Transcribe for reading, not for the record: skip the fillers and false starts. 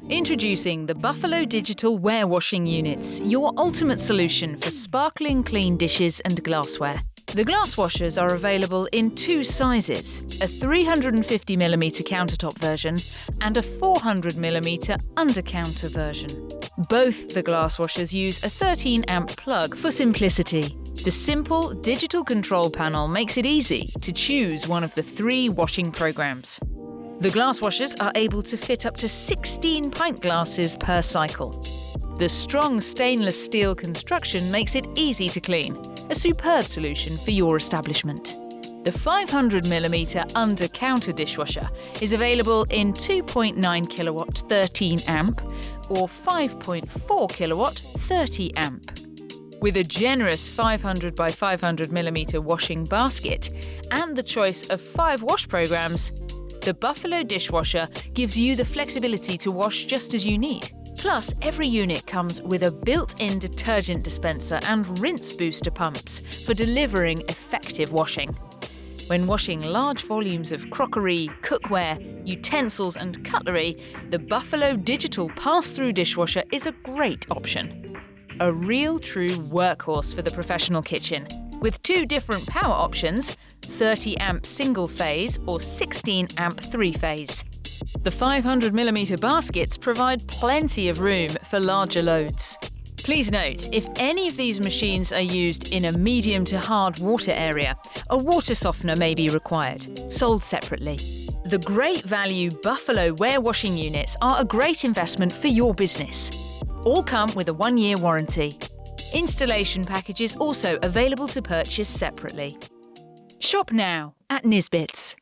Introducing the Buffalo Digital Warewashing units, your ultimate solution for sparkling clean dishes and glassware. The glass washers are available in two sizes, a 350mm countertop version and a 400mm under-counter version. Both the glass washers use a 13-amp plug for simplicity. The simple digital control panel makes it easy to choose one of the 3 washing programs. The glass washers are able to fit up to 16 pint glasses per cycle. The strong stainless steel construction makes it easy to clean, a superb solution for your establishment. The 500mm under-counter dishwasher is available in 2.9 kilowatt 13 amp or 5.4 kilowatt 30 amp. With a generous 500 by 500mm washing basket and the choice of 5 wash programs, the Buffalo dishwasher gives you the flexibility to wash just as you need. Plus, every unit comes with a built-in detergent dispenser and rinse booster pumps for delivering effective washing. When washing large volumes of crockery, cookware, utensils and cutlery, the Buffalo Digital Pass-Through Dishwasher is a great option. A real true workhorse for the professional kitchen, with 2 different power options, 30-amp single-phase or 16-amp 3-phase. The 500mm baskets provide plenty of room for larger loads. Please note, if any of these machines are used in a medium to hard water area, a water softener may be required, sold separately. The great value Buffalo Warewashing units are a great investment for your business. All come with a 1-year warranty. Installation packages also available to purchase separately. Shop now at Nisbets.